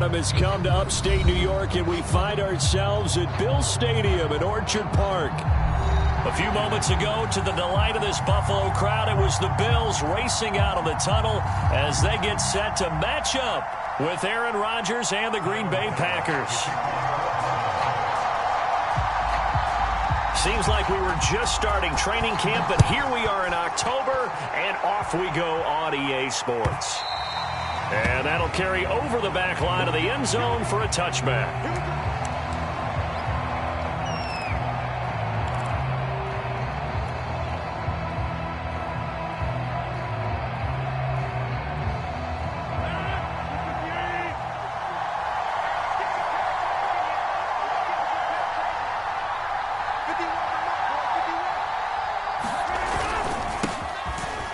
time has come to upstate New York, and we find ourselves at Bill Stadium in Orchard Park. A few moments ago, to the delight of this Buffalo crowd, it was the Bills racing out of the tunnel as they get set to match up with Aaron Rodgers and the Green Bay Packers. Seems like we were just starting training camp, but here we are in October, and off we go on EA Sports. And that'll carry over the back line of the end zone for a touchback.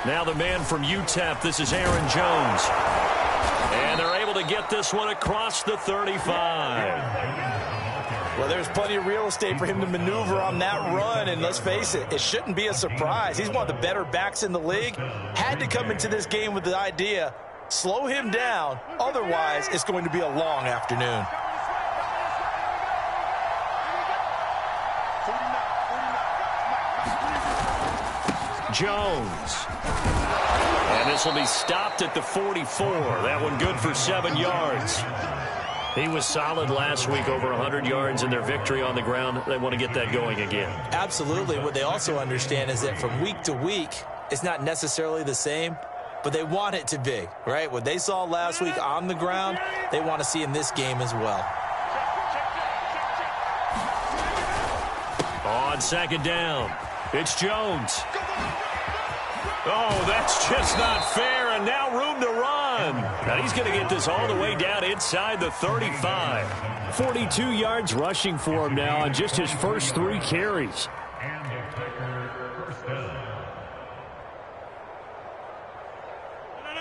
Now the man from UTEP, this is Aaron Jones. And they're able to get this one across the 35. Well, there's plenty of real estate for him to maneuver on that run, and let's face it, it shouldn't be a surprise. He's one of the better backs in the league. Had to come into this game with the idea, slow him down, otherwise it's going to be a long afternoon. Jones. And this will be stopped at the 44. That one good for 7 yards. He was solid last week, over 100 yards in their victory on the ground. They want to get that going again. Absolutely. What they also understand is that from week to week, it's not necessarily the same, but they want it to be, right? What they saw last week on the ground, they want to see in this game as well. On second down, it's Jones. Oh, that's just not fair, and now room to run. Now he's going to get this all the way down inside the 35. 42 yards rushing for him now on just his first 3 carries.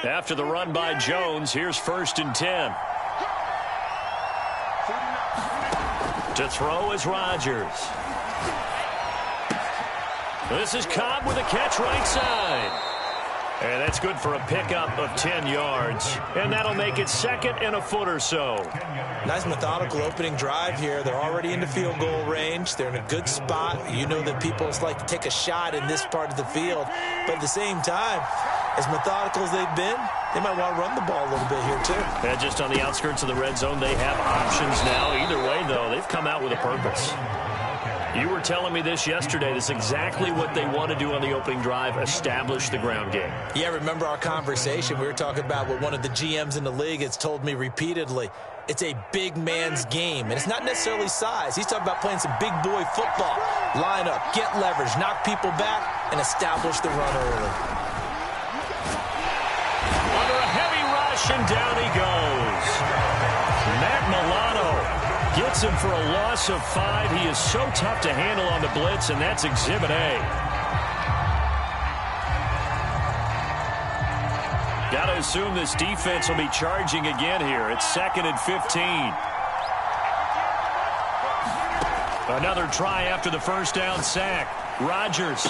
After the run by Jones, here's 1st and 10. To throw is Rodgers. This is Cobb with a catch right side. And that's good for a pickup of 10 yards. And that'll make it 2nd and a foot or so. Nice methodical opening drive here. They're already into field goal range. They're in a good spot. You know that people like to take a shot in this part of the field. But at the same time, as methodical as they've been, they might want to run the ball a little bit here too. And just on the outskirts of the red zone, they have options now. Either way, though, they've come out with a purpose. You were telling me this yesterday. This is exactly what they want to do on the opening drive, establish the ground game. Yeah, remember our conversation. We were talking about what one of the GMs in the league has told me repeatedly. It's a big man's game, and it's not necessarily size. He's talking about playing some big boy football. Line up, get leverage, knock people back, and establish the run early. Under a heavy rush, and down he goes. Matt Milano gets him for a loss of 5. He is so tough to handle on the blitz, and that's Exhibit A. Got to assume this defense will be charging again here. It's 2nd and 15. Another try after the first down sack. Rodgers.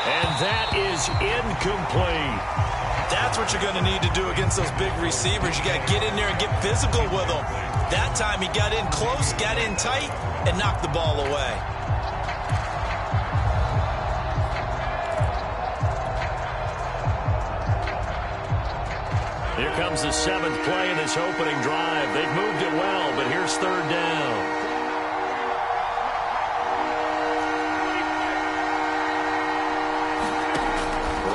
And that is incomplete. That's what you're going to need to do against those big receivers. You got to get in there and get physical with them. That time he got in close, got in tight, and knocked the ball away. Here comes the 7th play in this opening drive. They've moved it well, but here's 3rd down.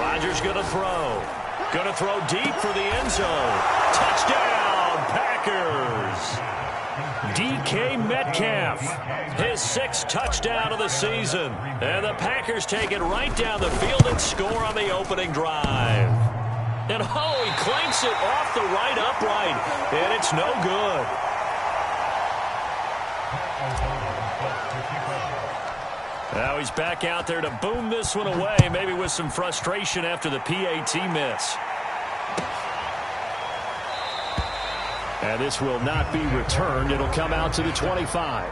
Rodgers going to throw. Going to throw deep for the end zone. Touchdown, Packers. DK Metcalf, his 6th touchdown of the season. And the Packers take it right down the field and score on the opening drive. And oh, he clanks it off the right upright. And it's no good. Now he's back out there to boom this one away, maybe with some frustration after the PAT miss. And this will not be returned. It'll come out to the 25.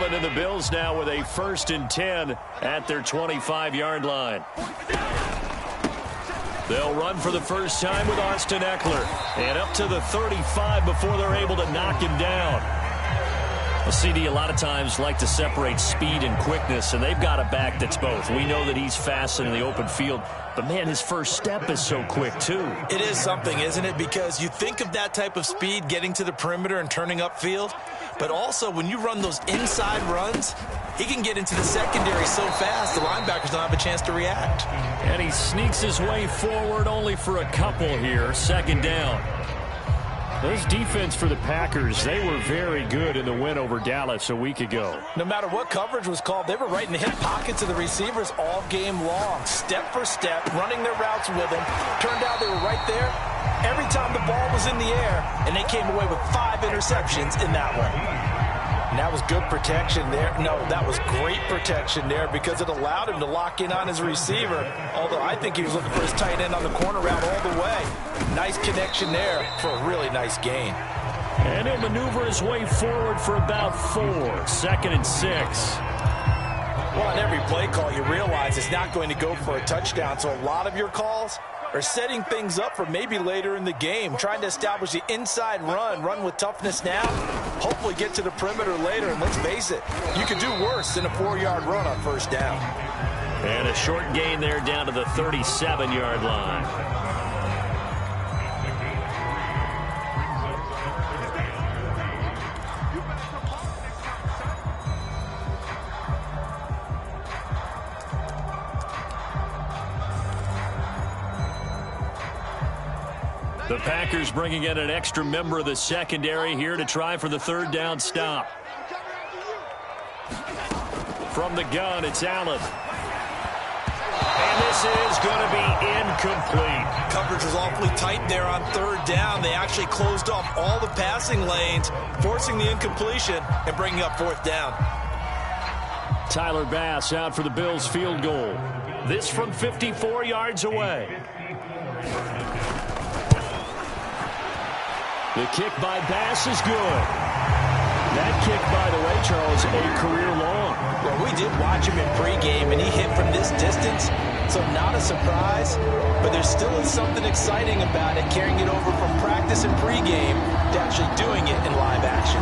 Cleveland and the Bills now with a 1st and 10 at their 25-yard line. They'll run for the first time with Austin Eckler. And up to the 35 before they're able to knock him down. Well, CD, a lot of times like to separate speed and quickness, and they've got a back that's both. We know that he's fast in the open field, but, man, his first step is so quick, too. It is something, isn't it? Because you think of that type of speed getting to the perimeter and turning upfield, but also when you run those inside runs, he can get into the secondary so fast the linebackers don't have a chance to react. And he sneaks his way forward only for a couple here. 2nd down. This defense for the Packers, they were very good in the win over Dallas a week ago. No matter what coverage was called, they were right in the hip pockets of the receivers all game long. Step for step, running their routes with them. Turned out they were right there every time the ball was in the air, and they came away with 5 interceptions in that one. And that was good protection there. No, that was great protection there because it allowed him to lock in on his receiver, although I think he was looking for his tight end on the corner route all the way. Nice connection there for a really nice gain. And he'll maneuver his way forward for about 4. 2nd and 6. Well, on every play call, you realize it's not going to go for a touchdown, so a lot of your calls are setting things up for maybe later in the game, trying to establish the inside run with toughness now, hopefully get to the perimeter later, and let's face it, you could do worse than a 4-yard run on 1st down. And a short gain there down to the 37-yard line. The Packers bringing in an extra member of the secondary here to try for the 3rd down stop. From the gun, it's Allen. And this is going to be incomplete. Coverage was awfully tight there on 3rd down. They actually closed off all the passing lanes, forcing the incompletion and bringing up 4th down. Tyler Bass out for the Bills field goal. This from 54 yards away. The kick by Bass is good. That kick, by the way, Charles, a career long. Well, we did watch him in pregame, and he hit from this distance, so not a surprise. But there still is something exciting about it, carrying it over from practice and pregame to actually doing it in live action.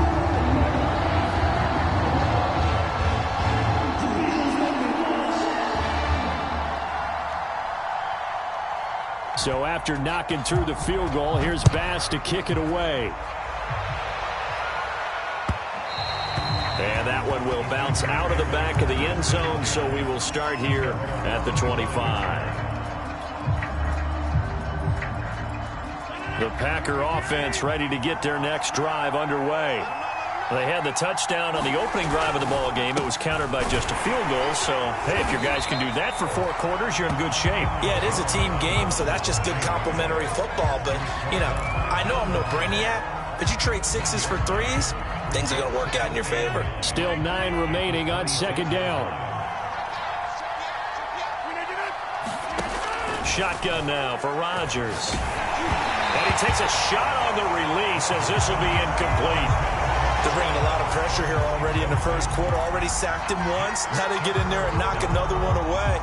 So after knocking through the field goal, here's Bass to kick it away. And that one will bounce out of the back of the end zone, so we will start here at the 25. The Packer offense ready to get their next drive underway. They had the touchdown on the opening drive of the ball game. It was countered by just a field goal. So, hey, if your guys can do that for 4 quarters, you're in good shape. Yeah, it is a team game, so that's just good complementary football. But, you know, I know I'm no brainiac, but you trade 6s for 3s, things are going to work out in your favor. Still 9 remaining on 2nd down. Shotgun now for Rodgers. And he takes a shot on the release as this will be incomplete. They're bringing a lot of pressure here already in the 1st quarter. Already sacked him once. Now they get in there and knock another one away.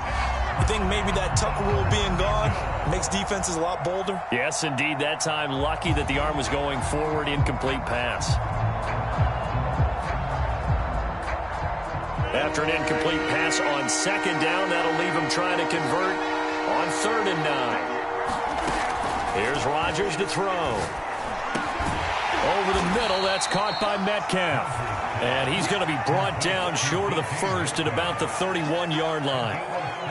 You think maybe that Tucker rule being gone makes defenses a lot bolder? Yes, indeed. That time, lucky that the arm was going forward. Incomplete pass. After an incomplete pass on 2nd down, that'll leave him trying to convert on 3rd and 9. Here's Rodgers to throw. Over the middle, that's caught by Metcalf. And he's going to be brought down short of the 1st at about the 31-yard line.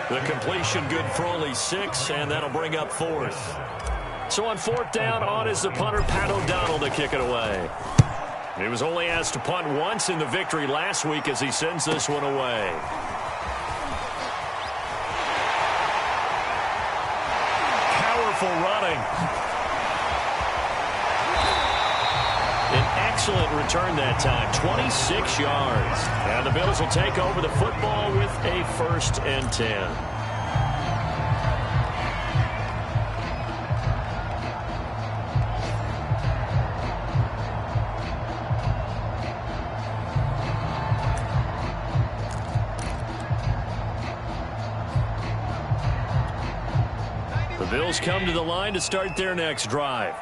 The completion good for only 6, and that'll bring up 4th. So on 4th down, on is the punter, Pat O'Donnell, to kick it away. He was only asked to punt once in the victory last week as he sends this one away. Powerful running. An excellent return that time, 26 yards. And the Bills will take over the football with a 1st and 10. Bills come to the line to start their next drive.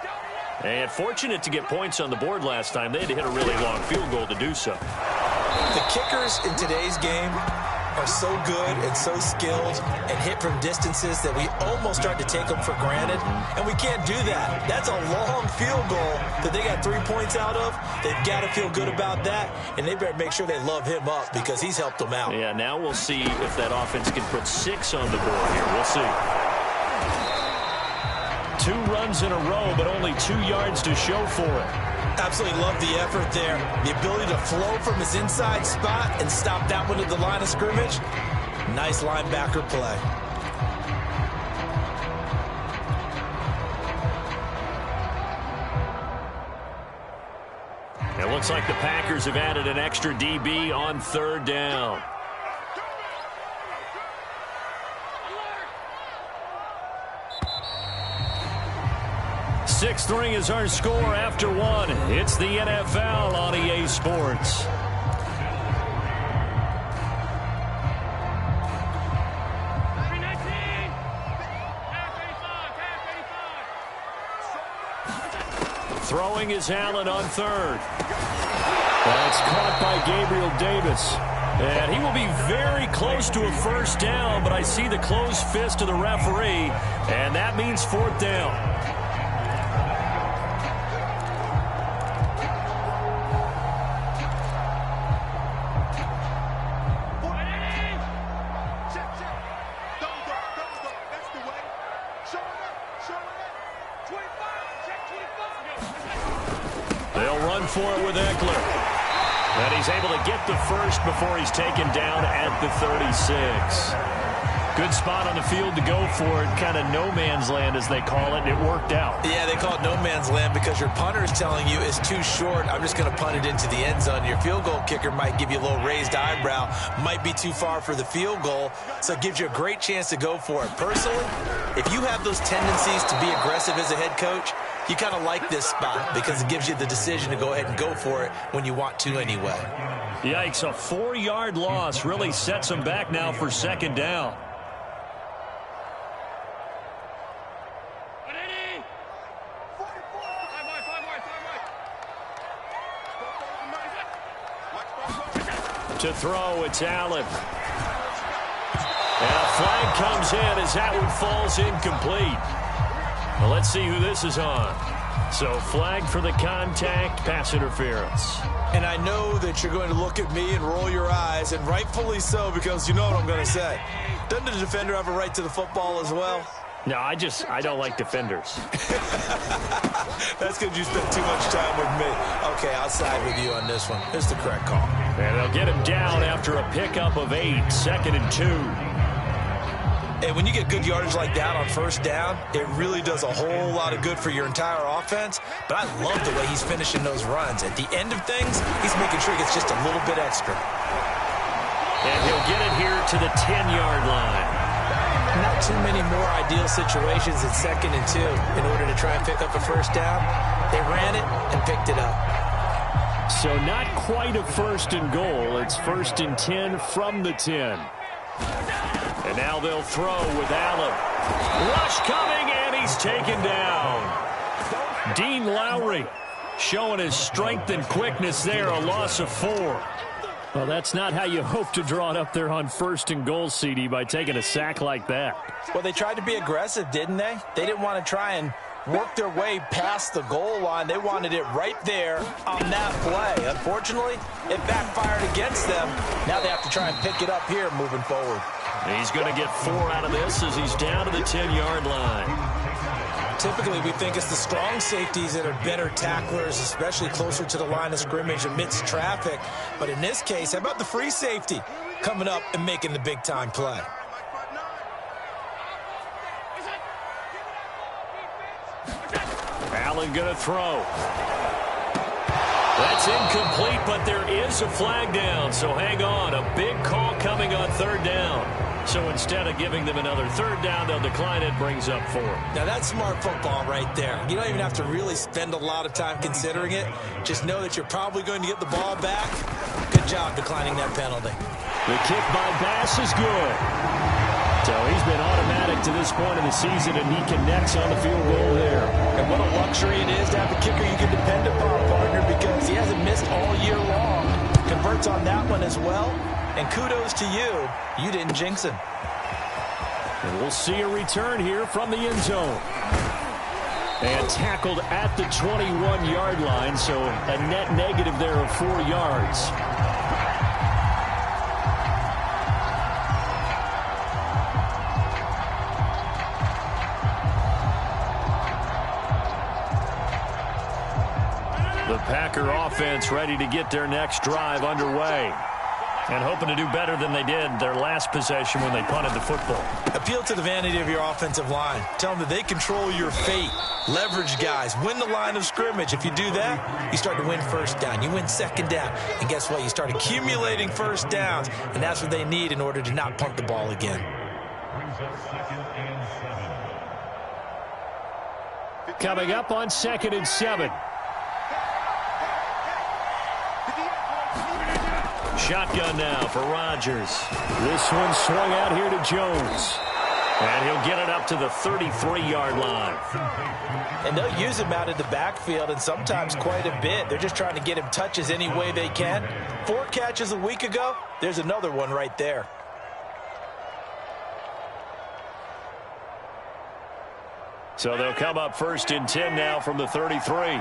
And fortunate to get points on the board last time. They had to hit a really long field goal to do so. The kickers in today's game are so good and so skilled and hit from distances that we almost start to take them for granted, and we can't do that. That's a long field goal that they got 3 points out of. They've got to feel good about that, and they better make sure they love him up because he's helped them out. Yeah, now we'll see if that offense can put 6 on the board here. We'll see. 2 runs in a row, but only 2 yards to show for it. Absolutely love the effort there. The ability to flow from his inside spot and stop that one at the line of scrimmage. Nice linebacker play. It looks like the Packers have added an extra DB on 3rd down. Sixth ring is our score after 1. It's the NFL on EA Sports. Throwing is Allen on 3rd. That's caught by Gabriel Davis. And he will be very close to a 1st down, but I see the closed fist of the referee, and that means 4th down. For it with Eckler. And he's able to get the first before he's taken down at the 36. Good spot on the field to go for it. Kind of no man's land, as they call it, and it worked out. Yeah, they call it no man's land because your punter is telling you it's too short. I'm just going to punt it into the end zone. Your field goal kicker might give you a little raised eyebrow. Might be too far for the field goal, so it gives you a great chance to go for it. Personally, if you have those tendencies to be aggressive as a head coach, you kind of like this spot because it gives you the decision to go ahead and go for it when you want to anyway. Yikes, a 4-yard loss really sets them back now for 2nd down. To throw, it's Allen. And a flag comes in as that one falls incomplete. Well, let's see who this is on. So, flag for the contact, pass interference. And I know that you're going to look at me and roll your eyes, and rightfully so, because you know what I'm going to say. Doesn't the defender have a right to the football as well? No, I don't like defenders. That's because you spent too much time with me. Okay, I'll side with you on this one. It's the correct call. And they'll get him down after a pickup of 8, 2nd and 2. And when you get good yardage like that on 1st down, it really does a whole lot of good for your entire offense. But I love the way he's finishing those runs. At the end of things, he's making sure he gets just a little bit extra. And he'll get it here to the 10-yard line. Not too many more ideal situations at 2nd and 2 in order to try and pick up a 1st down. They ran it and picked it up. So not quite a 1st and goal. It's 1st and 10 from the 10. And now they'll throw with Allen. Rush coming, and he's taken down. Dean Lowry showing his strength and quickness there, a loss of 4. Well, that's not how you hope to draw it up there on 1st and goal, CD, by taking a sack like that. Well, they tried to be aggressive, didn't they? They didn't want to try and work their way past the goal line. They wanted it right there on that play. Unfortunately, it backfired against them. Now they have to try and pick it up here moving forward. He's going to get 4 out of this as he's down to the 10-yard line. Typically, we think it's the strong safeties that are better tacklers, especially closer to the line of scrimmage amidst traffic. But in this case, how about the free safety coming up and making the big-time play? Allen going to throw. That's incomplete, but there is a flag down, so hang on. A big call coming on 3rd down. So instead of giving them another 3rd down, they'll decline it, brings up 4. Now, that's smart football right there. You don't even have to really spend a lot of time considering it. Just know that you're probably going to get the ball back. Good job declining that penalty. The kick by Bass is good. So he's been automatic to this point of the season, and he connects on the field goal there. And what a luxury it is to have a kicker you can depend upon, partner, because he hasn't missed all year long. Converts on that one as well. And kudos to you. You didn't jinx him. And we'll see a return here from the end zone. And tackled at the 21-yard line, so a net negative there of 4 yards. The Packer offense ready to get their next drive underway. And hoping to do better than they did their last possession when they punted the football. Appeal to the vanity of your offensive line. Tell them that they control your fate. Leverage guys. Win the line of scrimmage. If you do that, you start to win first down. You win second down. And guess what? You start accumulating first downs. And that's what they need in order to not punt the ball again. Coming up on 2nd and 7. Shotgun now for Rodgers. This one swung out here to Jones. And he'll get it up to the 33-yard line. And they'll use him out of the backfield, and sometimes quite a bit. They're just trying to get him touches any way they can. 4 catches a week ago. There's another one right there. So they'll come up 1st and 10 now from the 33.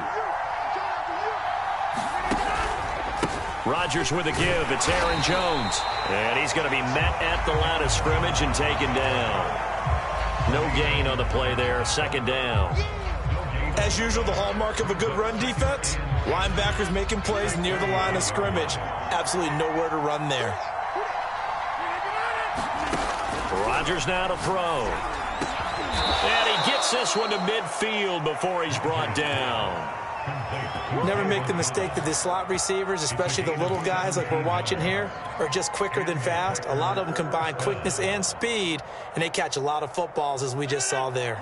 Rodgers with a give. It's Aaron Jones. And he's going to be met at the line of scrimmage and taken down. No gain on the play there. 2nd down. As usual, the hallmark of a good run defense, linebackers making plays near the line of scrimmage. Absolutely nowhere to run there. Rodgers now to throw. And he gets this one to midfield before he's brought down. Never make the mistake that the slot receivers, especially the little guys like we're watching here, are just quicker than fast. A lot of them combine quickness and speed, and they catch a lot of footballs, as we just saw there.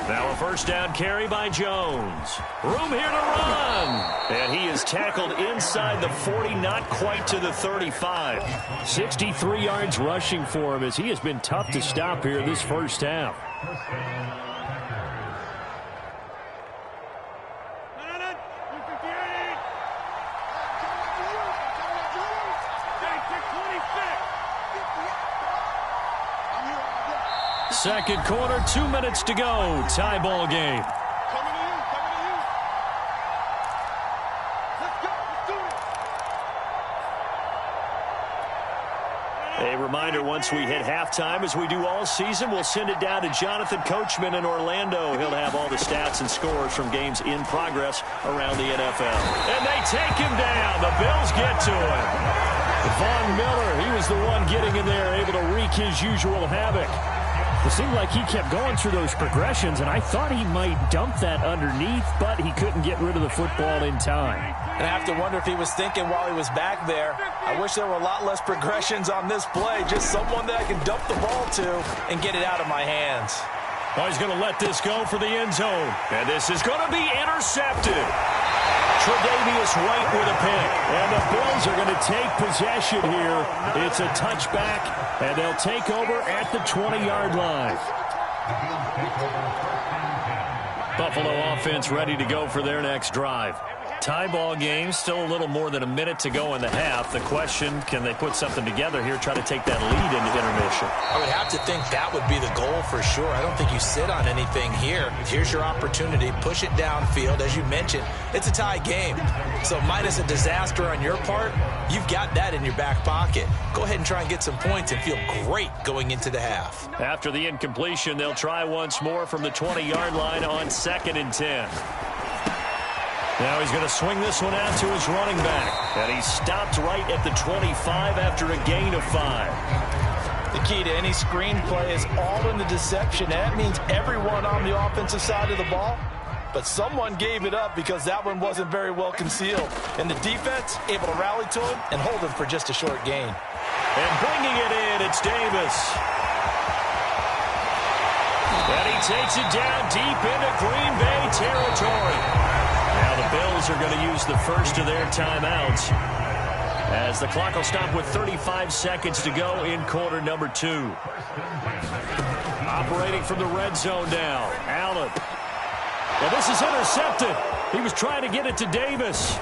Now a 1st down carry by Jones. Room here to run. And he is tackled inside the 40, not quite to the 35. 63 yards rushing for him as he has been tough to stop here this first half. Second quarter, 2 minutes to go. Tie ball game. A reminder, once we hit halftime, as we do all season, we'll send it down to Jonathan Coachman in Orlando. He'll have all the stats and scores from games in progress around the NFL. And they take him down. The Bills get to him. Von Miller, he was the one getting in there, able to wreak his usual havoc. It seemed like he kept going through those progressions, and I thought he might dump that underneath, but he couldn't get rid of the football in time. And I have to wonder if he was thinking while he was back there, I wish there were a lot less progressions on this play, just someone that I can dump the ball to and get it out of my hands. Oh, he's going to let this go for the end zone, and this is going to be intercepted. Tre'Davious White with a pick, and the Bills are going to take possession here. It's a touchback, and they'll take over at the 20-yard line. Buffalo offense ready to go for their next drive. Tie ball game, still a little more than a minute to go in the half. The question, can they put something together here, try to take that lead into intermission? I would have to think that would be the goal for sure. I don't think you sit on anything here. Here's your opportunity. Push it downfield. As you mentioned, it's a tie game. So minus a disaster on your part, you've got that in your back pocket. Go ahead and try and get some points and feel great going into the half. After the incompletion, they'll try once more from the 20-yard line on 2nd and 10. Now he's going to swing this one out to his running back. And he stopped right at the 25 after a gain of 5. The key to any screenplay is all in the deception. That means everyone on the offensive side of the ball. But someone gave it up because that one wasn't very well concealed. And the defense able to rally to him and hold him for just a short gain. And bringing it in, it's Davis. And he takes it down deep into Green Bay territory. Now the Bills are going to use the first of their timeouts. as the clock will stop with 35 seconds to go in quarter number 2. Operating from the red zone now, Allen. Well, this is intercepted. He was trying to get it to Davis.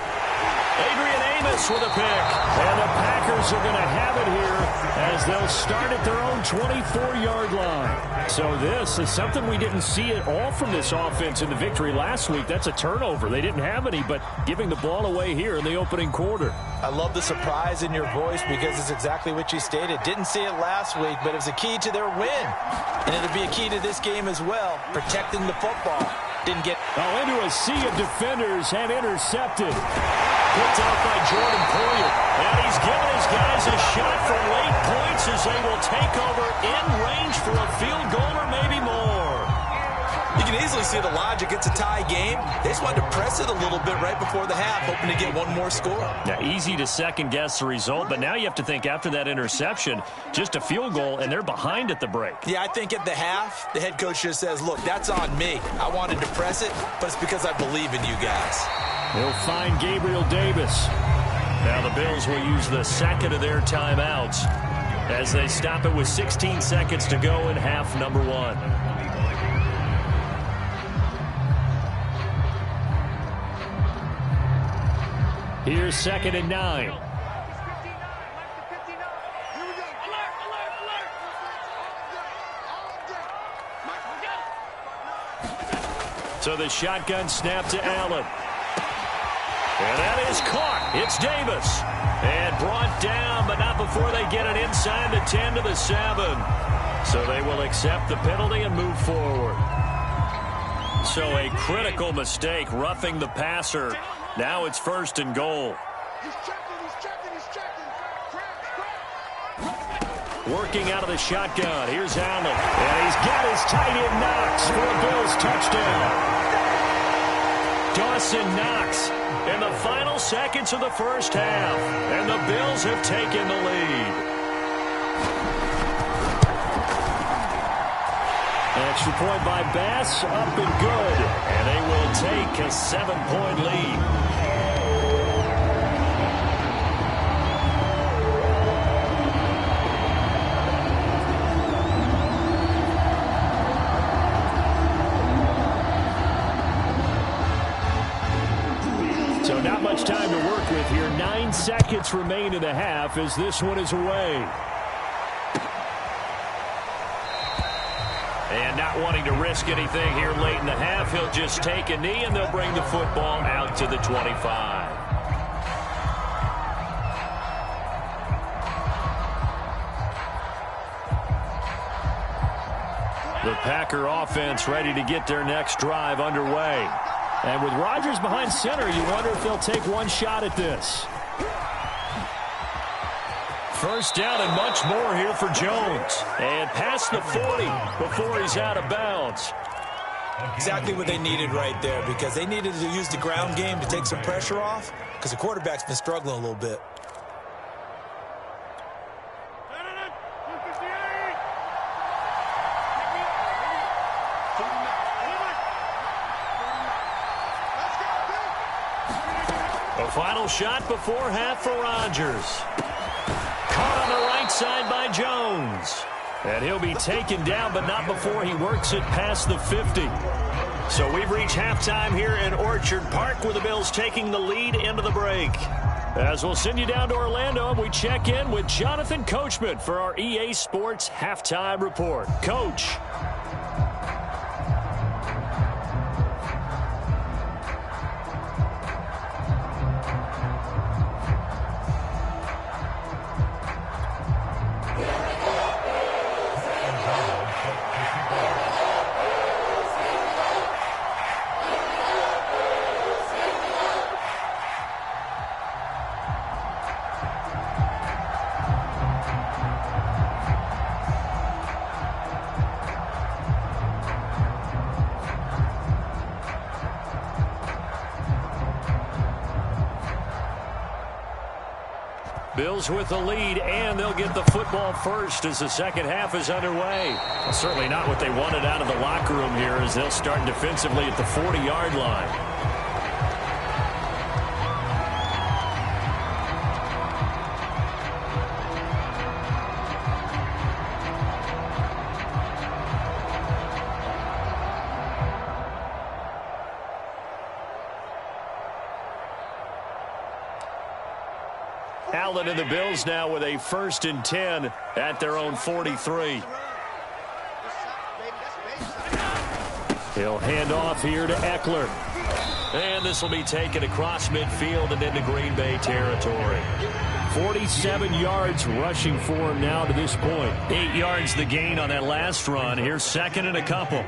Adrian Amos with a pick. And the Packers are going to have it here as they'll start at their own 24-yard line. So this is something we didn't see at all from this offense in the victory last week. That's a turnover. They didn't have any, but giving the ball away here in the opening quarter. I love the surprise in your voice because it's exactly what you stated. Didn't see it last week, but it was a key to their win. And it'll be a key to this game as well, protecting the football. Didn't get into a sea of defenders and intercepted. Picked off by Jordan Poyer. And he's given his guys a shot for late points as they will take over in range for a field goal or maybe more. You can easily see the logic. It's a tie game. They just wanted to press it a little bit right before the half, hoping to get one more score. Now, easy to second-guess the result, but now you have to think after that interception, just a field goal, and they're behind at the break. Yeah, I think at the half, the head coach just says, look, that's on me. I wanted to press it, but it's because I believe in you guys. He'll find Gabriel Davis. Now the Bills will use the second of their timeouts as they stop it with 16 seconds to go in half number 1. Here's 2nd and 9. So the shotgun snap to Allen. And that is caught. It's Davis. And brought down, but not before they get it inside the 10 to the 7. So they will accept the penalty and move forward. So a critical mistake, roughing the passer. Now it's 1st and goal. Working out of the shotgun. Here's Allen. And he's got his tight end Knox for a Bills touchdown. Dawson Knox in the final seconds of the first half. And the Bills have taken the lead. Extra point by Bass, up and good. And they will take a 7-point lead. So not much time to work with here. 9 seconds remain in the half as this one is away. And not wanting to risk anything here late in the half, he'll just take a knee and they'll bring the football out to the 25. The Packer offense ready to get their next drive underway. And with Rodgers behind center, you wonder if they'll take one shot at this. First down and much more here for Jones. And past the 40 before he's out of bounds. Exactly what they needed right there, because they needed to use the ground game to take some pressure off, because the quarterback's been struggling a little bit. A final shot before half for Rodgers. Caught on the right side by Jones. And he'll be taken down, but not before he works it past the 50. So we've reached halftime here in Orchard Park with the Bills taking the lead into the break. As we'll send you down to Orlando, and we check in with Jonathan Coachman for our EA Sports Halftime Report. Coach. Bills with the lead, and they'll get the football first as the second half is underway. Well, certainly not what they wanted out of the locker room here as they'll start defensively at the 40-yard line. Allen and the Bills now with a 1st and 10 at their own 43. He'll hand off here to Eckler. And this will be taken across midfield and into Green Bay territory. 47 yards rushing for him now to this point. 8 yards the gain on that last run. Here's 2nd and a couple.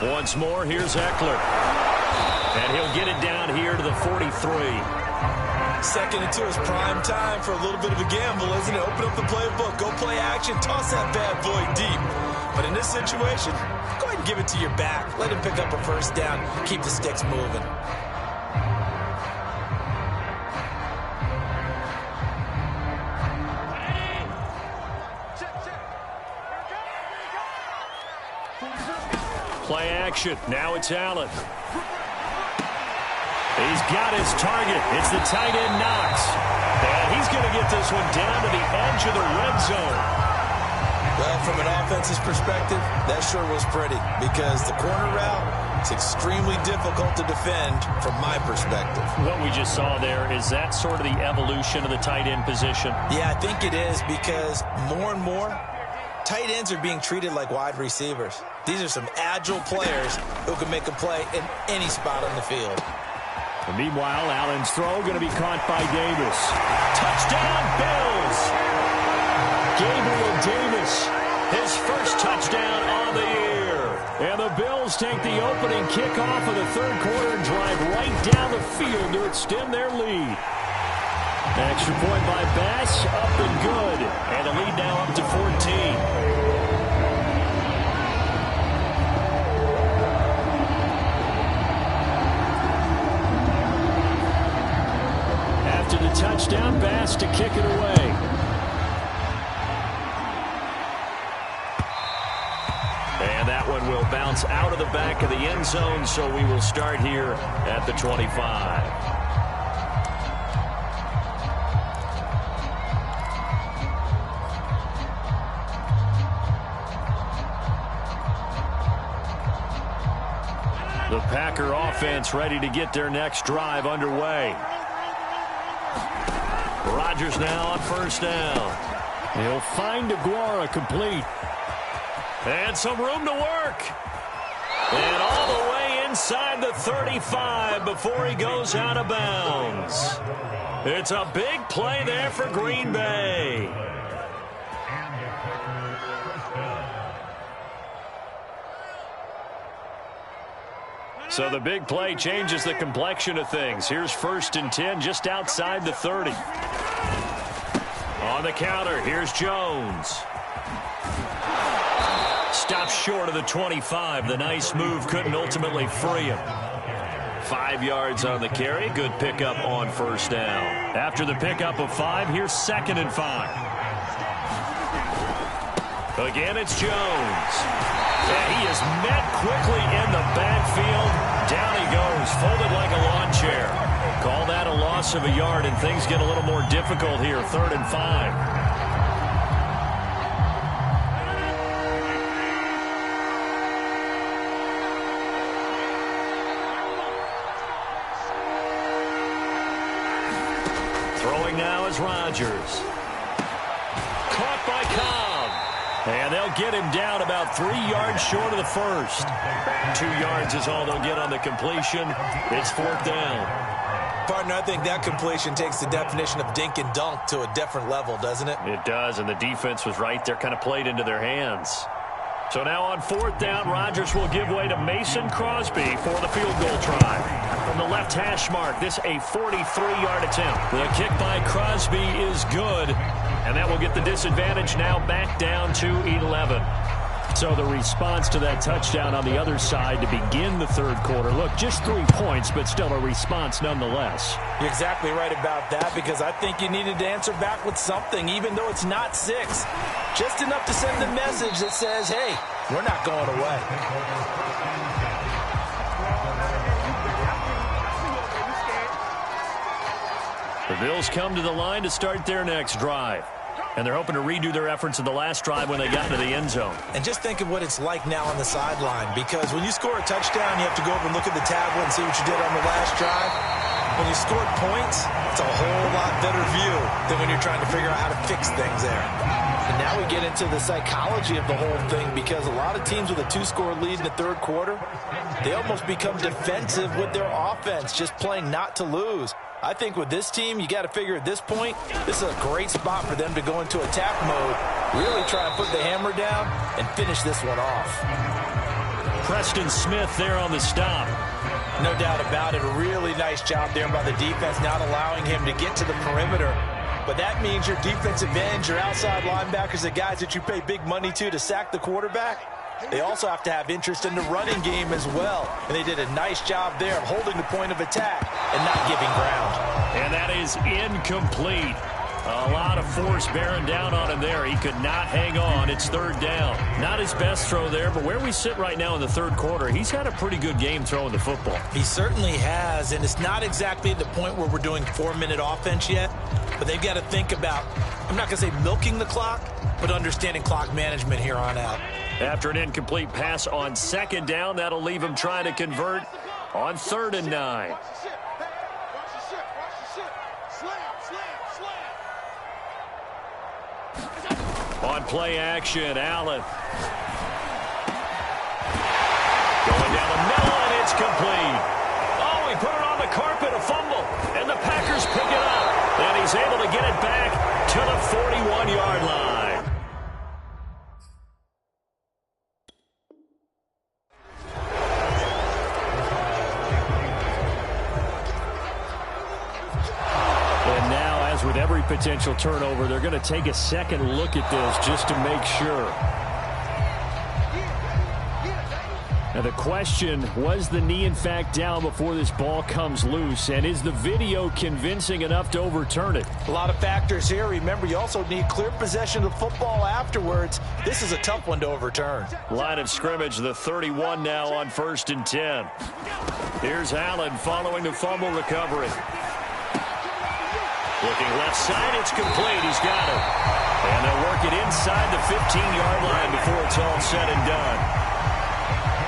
Once more, here's Eckler. And he'll get it down here to the 43. 2nd and 2 is prime time for a little bit of a gamble, isn't it? Open up the playbook, go play action, toss that bad boy deep. But in this situation, go ahead and give it to your back. Let him pick up a 1st down, keep the sticks moving. Play action. Now it's Allen. He's got his target. It's the tight end Knox. And he's going to get this one down to the edge of the red zone. Well, from an offense's perspective, that sure was pretty because the corner route is extremely difficult to defend from my perspective. What we just saw there, is that sort of the evolution of the tight end position? Yeah, I think it is because more and more, tight ends are being treated like wide receivers. These are some agile players who can make a play in any spot on the field. And meanwhile, Allen's throw going to be caught by Davis. Touchdown, Bills! Gabriel Davis, his 1st touchdown on the year. And the Bills take the opening kickoff of the 3rd quarter and drive right down the field to extend their lead. Extra point by Bass, up and good. And the lead now up to 14. Touchdown, Bass to kick it away. And that one will bounce out of the back of the end zone, so we will start here at the 25. The Packer offense ready to get their next drive underway. Rodgers now on 1st down. He'll find Aguara complete. And some room to work. And all the way inside the 35 before he goes out of bounds. It's a big play there for Green Bay. So the big play changes the complexion of things. Here's 1st and 10 just outside the 30. On the counter, here's Jones. Stops short of the 25. The nice move couldn't ultimately free him. 5 yards on the carry. Good pickup on 1st down. After the pickup of 5, here's 2nd and 5. Again, it's Jones. And he is met quickly in the backfield. Down he goes, folded like a lawn chair. Call that a loss of a yard, and things get a little more difficult here. 3rd and 5. Throwing now is Rodgers. Caught by Cobb. And they'll get him down about 3 yards short of the 1st. 2 yards is all they'll get on the completion. It's 4th down. Partner, I think that completion takes the definition of dink and dunk to a different level, doesn't it? It does, and the defense was right there, kind of played into their hands. So now on 4th down, Rodgers will give way to Mason Crosby for the field goal try. From the left hash mark, this a 43-yard attempt. The kick by Crosby is good, and that will get the disadvantage now back down to 11. So the response to that touchdown on the other side to begin the 3rd quarter. Look, just 3 points, but still a response nonetheless. You're exactly right about that, because I think you needed to answer back with something, even though it's not 6. Just enough to send a message that says, hey, we're not going away. The Bills come to the line to start their next drive. And they're hoping to redo their efforts in the last drive when they got into the end zone. And just think of what it's like now on the sideline, because when you score a touchdown, you have to go over and look at the tablet and see what you did on the last drive. When you scored points, it's a whole lot better view than when you're trying to figure out how to fix things there. And now we get into the psychology of the whole thing, because a lot of teams with a 2-score lead in the third quarter, they almost become defensive with their offense, just playing not to lose. I think with this team, you got to figure at this point, this is a great spot for them to go into attack mode, really try and put the hammer down and finish this one off. Preston Smith there on the stop. No doubt about it. A really nice job there by the defense, not allowing him to get to the perimeter. But that means your defensive ends, your outside linebackers, the guys that you pay big money to sack the quarterback, they also have to have interest in the running game as well. And they did a nice job there of holding the point of attack and not giving ground. And that is incomplete. A lot of force bearing down on him there. He could not hang on. It's third down. Not his best throw there, but where we sit right now in the third quarter, he's had a pretty good game throwing the football. He certainly has, and it's not exactly the point where we're doing 4-minute offense yet, but they've got to think about, I'm not going to say milking the clock, but understanding clock management here on out. After an incomplete pass on second down, that'll leave him trying to convert on 3rd and 9. On play action, Allen. Going down the middle, and it's complete. Oh, he put it on the carpet, a fumble, and the Packers pick it up. And he's able to get it back to the 41-yard line. And now, as with every potential turnover, they're going to take a second look at this just to make sure. Now the question, was the knee in fact down before this ball comes loose? And is the video convincing enough to overturn it? A lot of factors here. Remember, you also need clear possession of the football afterwards. This is a tough one to overturn. Line of scrimmage, the 31 now on 1st and 10. Here's Allen following the fumble recovery. Looking left side, it's complete. He's got it. And they'll work it inside the 15-yard line before it's all said and done.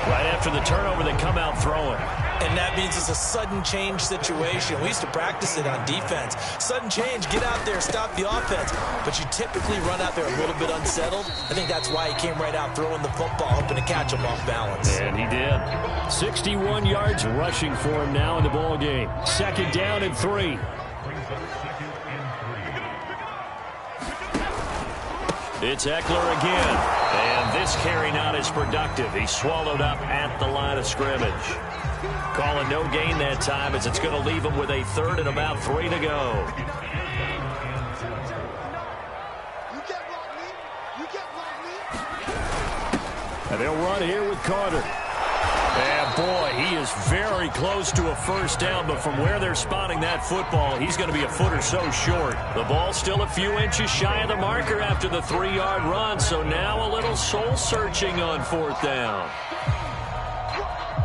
Right after the turnover, they come out throwing. And that means it's a sudden change situation. We used to practice it on defense. Sudden change, get out there, stop the offense. But you typically run out there a little bit unsettled. I think that's why he came right out throwing the football, hoping to catch him off balance. And he did. 61 yards rushing for him now in the ball game. 2nd down and 3. It's Eckler again. And this carry not as productive. He swallowed up at the line of scrimmage. Calling no gain that time, as it's going to leave him with a 3rd and about 3 to go. And they'll run here with Carter. And boy, he is very close to a 1st down, but from where they're spotting that football, he's going to be a foot or so short. The ball's still a few inches shy of the marker after the 3-yard run, so now a little soul-searching on 4th down.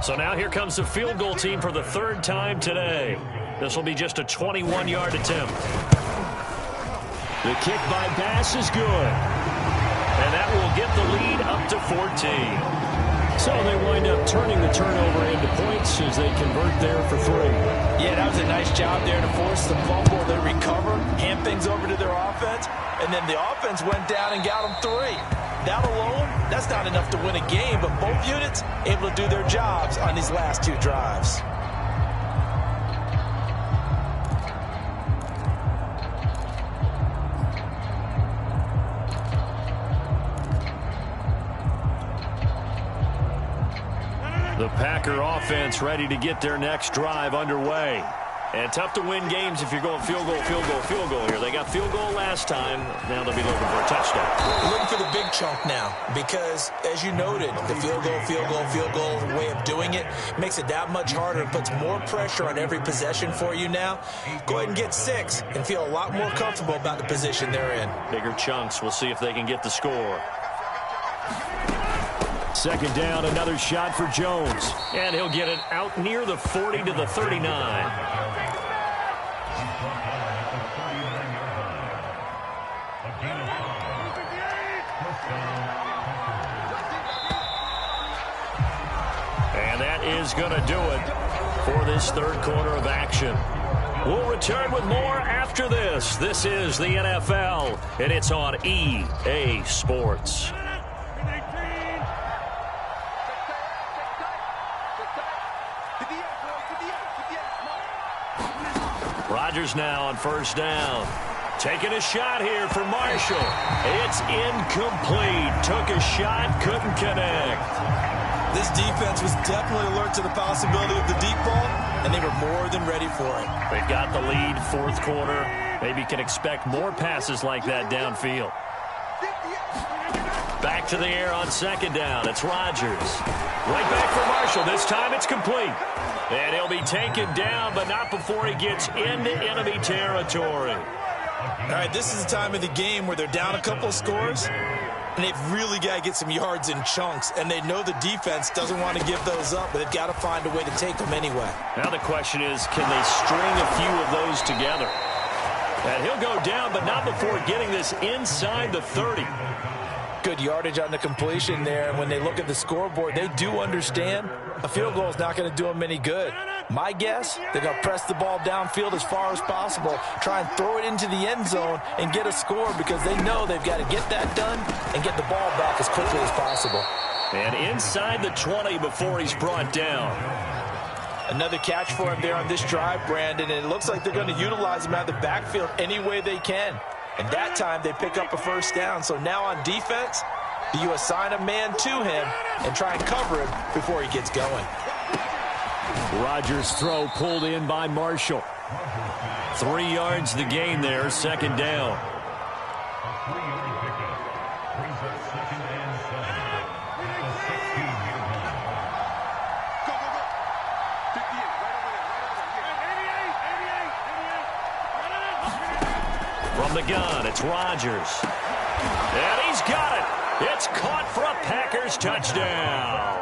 So now here comes the field goal team for the 3rd time today. This will be just a 21-yard attempt. The kick by Bass is good. And that will get the lead up to 14. So they wind up turning the turnover into points as they convert there for 3. Yeah, that was a nice job there to force the fumble. They recover, hand things over to their offense, and then the offense went down and got them 3. That alone, that's not enough to win a game, but both units able to do their jobs on these last 2 drives. The Packer offense ready to get their next drive underway. And tough to win games if you're going field goal, field goal, field goal here. They got field goal last time. Now they'll be looking for a touchdown. Looking for the big chunk now because, as you noted, the field goal way of doing it makes it that much harder. It puts more pressure on every possession for you now. Go ahead and get 6 and feel a lot more comfortable about the position they're in. Bigger chunks. We'll see if they can get the score. 2nd down, another shot for Jones. And he'll get it out near the 40 to the 39. is going to do it for this third quarter of action. We'll return with more after this. This is the NFL, and it's on EA Sports. Rodgers now on first down. Taking a shot here for Marshall. It's incomplete. Took a shot, couldn't connect. This defense was definitely alert to the possibility of the deep ball, and they were more than ready for it. They've got the lead, fourth quarter. Maybe can expect more passes like that downfield. Back to the air on second down. It's Rodgers. Right back for Marshall. This time it's complete. And he'll be taken down, but not before he gets into enemy territory. All right, this is the time of the game where they're down a couple of scores, and they've really got to get some yards in chunks, and they know the defense doesn't want to give those up, but they've got to find a way to take them anyway. Now the question is, can they string a few of those together? And he'll go down, but not before getting this inside the 30. Good yardage on the completion there, and when they look at the scoreboard, they do understand a field goal is not going to do them any good. My guess, they're going to press the ball downfield as far as possible, try and throw it into the end zone and get a score because they know they've got to get that done and get the ball back as quickly as possible. And inside the 20 before he's brought down. Another catch for him there on this drive, Brandon, and it looks like they're going to utilize him out of the backfield any way they can. And that time they pick up a first down. So now on defense, you assign a man to him and try and cover him before he gets going. Rodgers' throw pulled in by Marshall. 3 yards the gain there, second down. From the gun, it's Rodgers. And he's got it. It's caught for a Packers touchdown.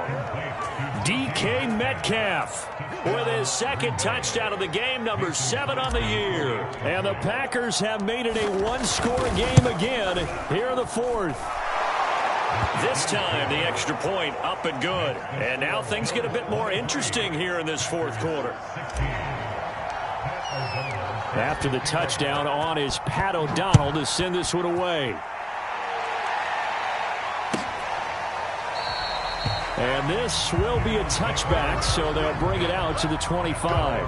DK Metcalf with his second touchdown of the game, number 7 on the year. And the Packers have made it a one-score game again here in the fourth. This time, the extra point up and good. And now things get a bit more interesting here in this fourth quarter. After the touchdown on is Pat O'Donnell to send this one away. And this will be a touchback, so they'll bring it out to the 25.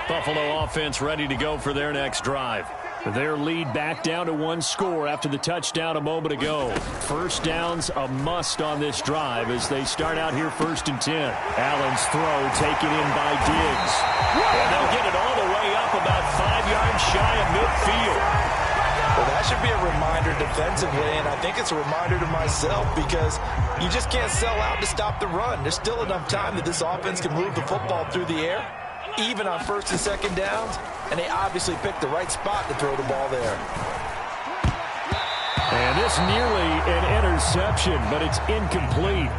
Buffalo offense ready to go for their next drive. Their lead back down to 1 score after the touchdown a moment ago. First down's a must on this drive as they start out here 1st and 10. Allen's throw taken in by Diggs. And they'll get it all the way up about 5 yards shy of midfield. Well, that should be a reminder defensively, and I think it's a reminder to myself because you just can't sell out to stop the run. There's still enough time that this offense can move the football through the air, even on 1st and 2nd downs, and they obviously picked the right spot to throw the ball there. And this nearly an interception, but it's incomplete.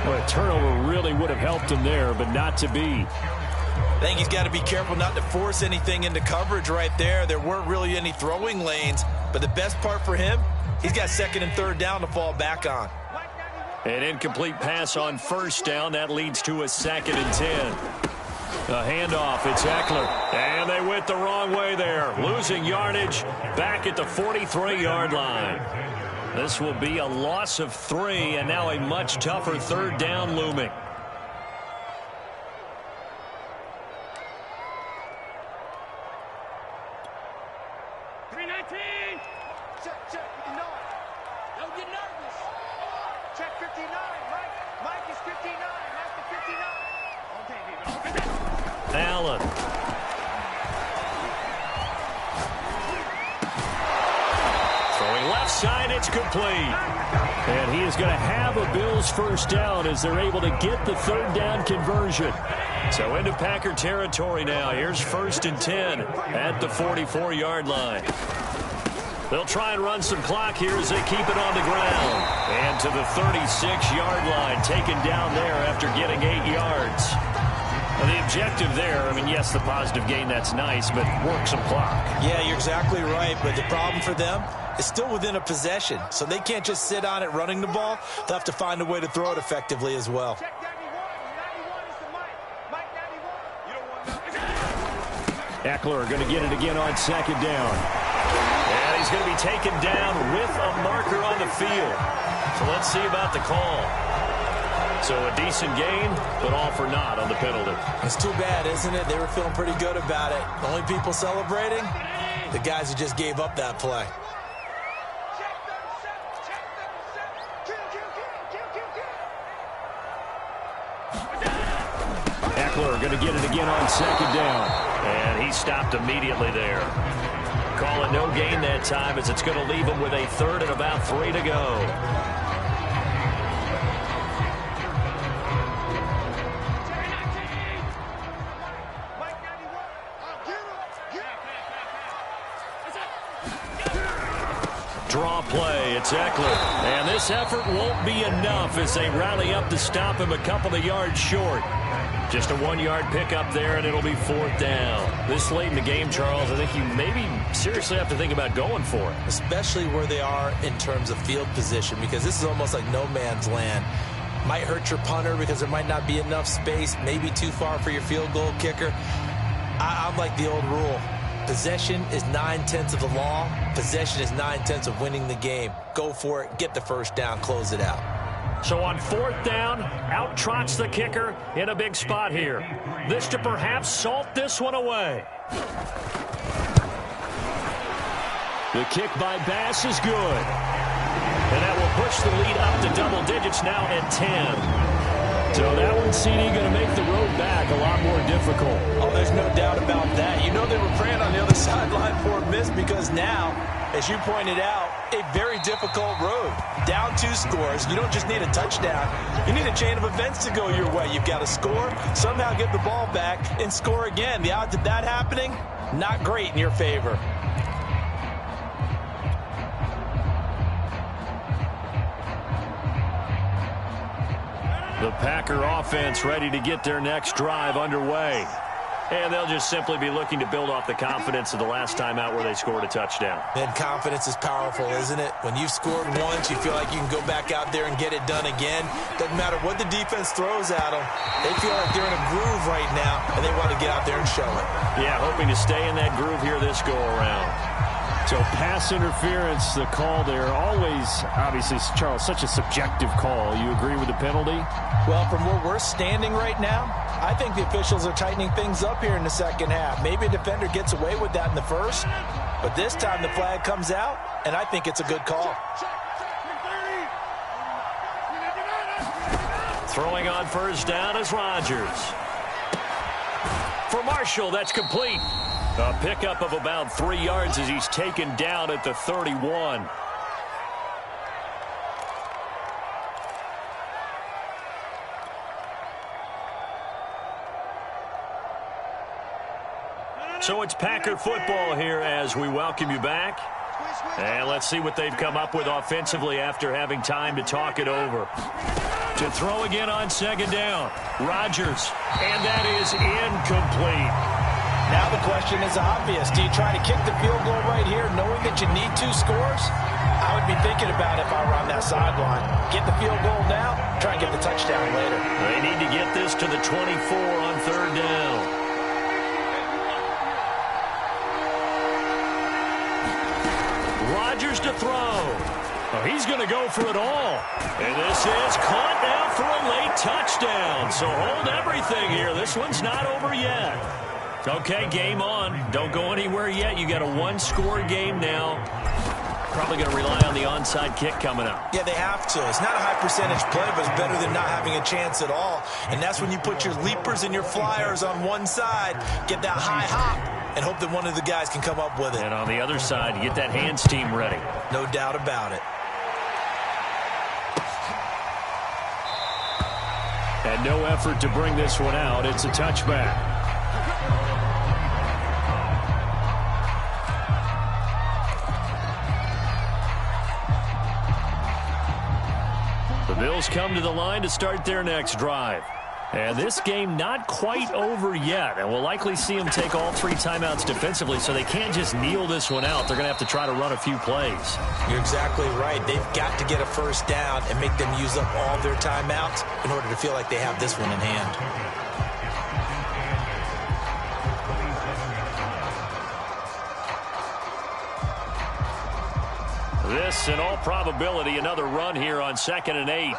Well, a turnover really would have helped him there, but not to be. I think he's got to be careful not to force anything into coverage right there. There weren't really any throwing lanes, but the best part for him, he's got 2nd and 3rd down to fall back on. An incomplete pass on 1st down. That leads to a 2nd and 10. A handoff, it's Eckler. And they went the wrong way there. Losing yardage back at the 43-yard line. This will be a loss of 3, and now a much tougher 3rd down looming. Allen. Throwing left side, it's complete. And he is going to have a Bills first down as they're able to get the 3rd down conversion. So into Packer territory now. Here's 1st and 10 at the 44-yard line. They'll try and run some clock here as they keep it on the ground. And to the 36-yard line, taken down there after getting 8 yards. Well, the objective there, I mean, yes, the positive gain, that's nice, but work some clock. Yeah, you're exactly right, but the problem for them is still within a possession, so they can't just sit on it running the ball. They'll have to find a way to throw it effectively as well. Eckler going to get it again on second down. And he's going to be taken down with a marker on the field. So let's see about the call. So a decent gain, but all for naught on the penalty. It's too bad, isn't it? They were feeling pretty good about it. The only people celebrating, the guys who just gave up that play. Eckler going to get it again on second down. And he stopped immediately there. Call it no gain that time as it's going to leave him with a third and about 3 to go. Draw play, it's Eckler. And this effort won't be enough as they rally up to stop him a couple of yards short. Just a 1-yard pickup there, and it'll be 4th down. This late in the game, Charles, I think you maybe seriously have to think about going for it. Especially where they are in terms of field position, because this is almost like no man's land. Might hurt your punter because there might not be enough space, maybe too far for your field goal kicker. I'm like the old rule. Possession is 9/10 of the law. Possession is 9/10 of winning the game. Go for it. Get the first down. Close it out. So on 4th down, out trots the kicker in a big spot here. This to perhaps salt this one away. The kick by Bass is good. And that will push the lead up to double digits now at 10. So that one, CD, going to make the road back a lot more difficult. Oh, there's no doubt about that. You know they were praying on the other sideline for a miss because now, as you pointed out, a very difficult road. Down 2 scores. You don't just need a touchdown. You need a chain of events to go your way. You've got to score, somehow get the ball back, and score again. The odds of that happening, not great in your favor. The Packer offense ready to get their next drive underway. And they'll just simply be looking to build off the confidence of the last time out where they scored a touchdown. And confidence is powerful, isn't it? When you've scored once, you feel like you can go back out there and get it done again. Doesn't matter what the defense throws at them. They feel like they're in a groove right now, and they want to get out there and show it. Yeah, hoping to stay in that groove here this go-around. So pass interference, the call there. Always, obviously, Charles, such a subjective call. You agree with the penalty? Well, from where we're standing right now, I think the officials are tightening things up here in the second half. Maybe a defender gets away with that in the first, but this time the flag comes out, and I think it's a good call. Throwing on first down is Rodgers. For Marshall, that's complete. A pickup of about 3 yards as he's taken down at the 31. So it's Packer football here as we welcome you back. And let's see what they've come up with offensively after having time to talk it over. To throw again on second down. Rodgers. And that is incomplete. Now the question is obvious. Do you try to kick the field goal right here knowing that you need 2 scores? I would be thinking about it if I were on that sideline. Get the field goal now, try and get the touchdown later. They need to get this to the 24 on 3rd down. Rodgers to throw. Oh, he's going to go for it all. And this is caught now for a late touchdown. So hold everything here. This one's not over yet. Okay, game on. Don't go anywhere yet. You got a 1-score game now. Probably going to rely on the onside kick coming up. Yeah, they have to. It's not a high percentage play, but it's better than not having a chance at all. And that's when you put your leapers and your flyers on one side, get that high hop, and hope that one of the guys can come up with it. And on the other side, you get that hands team ready. No doubt about it. And no effort to bring this one out. It's a touchback. The Bills come to the line to start their next drive. And this game not quite over yet. And we'll likely see them take all 3 timeouts defensively, so they can't just kneel this one out. They're going to have to try to run a few plays. You're exactly right. They've got to get a first down and make them use up all their timeouts in order to feel like they have this one in hand. This, in all probability, another run here on 2nd and 8.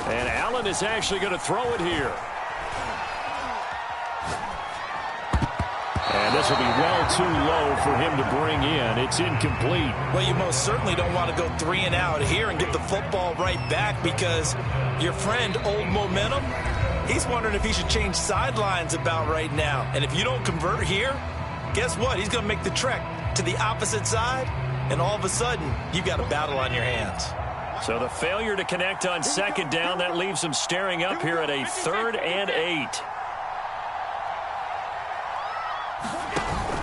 And Allen is actually going to throw it here. And this will be well too low for him to bring in. It's incomplete. Well, you most certainly don't want to go 3 and out here and get the football right back, because your friend, Old Momentum, he's wondering if he should change sidelines about right now. And if you don't convert here, guess what? He's going to make the trek to the opposite side, and all of a sudden, you've got a battle on your hands. So the failure to connect on 2nd down, that leaves him staring up here at a 3rd and 8.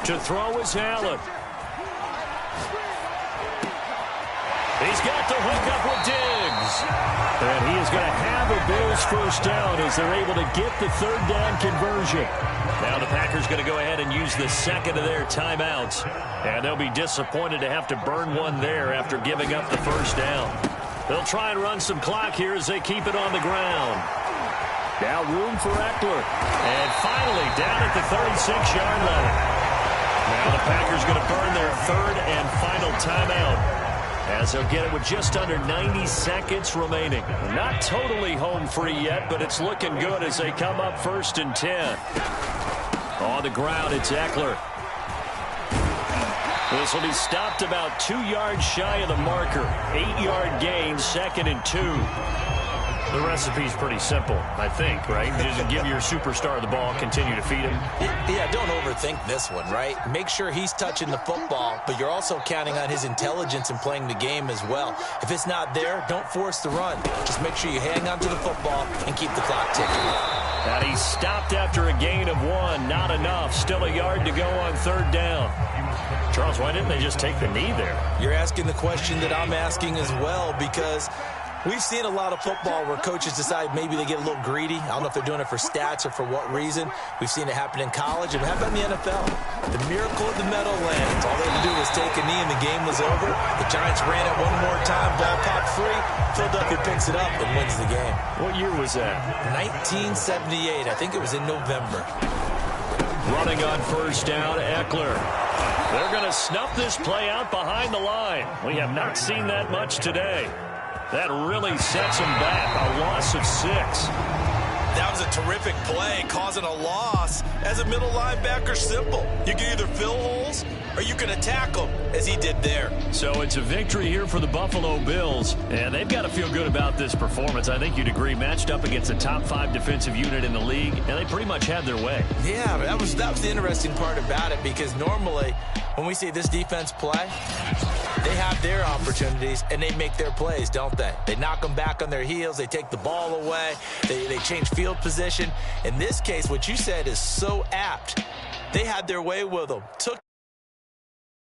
To throw is Allen. He's got the hook up with Diggs. And he is going to have a Bills first down as they're able to get the 3rd down conversion. Now the Packers going to go ahead and use the 2nd of their timeouts. And they'll be disappointed to have to burn one there after giving up the first down. They'll try and run some clock here as they keep it on the ground. Now room for Eckler. And finally down at the 36-yard line. Now the Packers going to burn their 3rd and final timeout, as they'll get it with just under 90 seconds remaining. Not totally home free yet, but it's looking good as they come up 1st and 10. On the ground, it's Eckler. This will be stopped about 2 yards shy of the marker. 8-yard gain, 2nd and 2. The recipe's pretty simple, I think, right? Just give your superstar the ball, continue to feed him. Yeah, don't overthink this one, right? Make sure he's touching the football, but you're also counting on his intelligence in playing the game as well. If it's not there, don't force the run. Just make sure you hang on to the football and keep the clock ticking. And he's stopped after a gain of 1. Not enough. Still a yard to go on 3rd down. Charles, why didn't they just take the knee there? You're asking the question that I'm asking as well, because we've seen a lot of football where coaches decide maybe they get a little greedy. I don't know if they're doing it for stats or for what reason. We've seen it happen in college, and how about in the NFL? The miracle of the Meadowlands. All they had to do was take a knee, and the game was over. The Giants ran it one more time. Ball popped free. Philadelphia picks it up and wins the game. What year was that? 1978. I think it was in November. Running on 1st down, Eckler. They're going to snuff this play out behind the line. We have not seen that much today. That really sets them back. A loss of 6. That was a terrific play, causing a loss. As a middle linebacker, simple. You can either fill holes or you can attack them, as he did there. So it's a victory here for the Buffalo Bills, and they've got to feel good about this performance. I think you'd agree, matched up against a top 5 defensive unit in the league, and they pretty much had their way. Yeah, that was the interesting part about it, because normally when we see this defense play, they have their opportunities, and they make their plays, don't they? They knock them back on their heels. They take the ball away. They change field position. In this case, what you said is so apt. They had their way with them. Took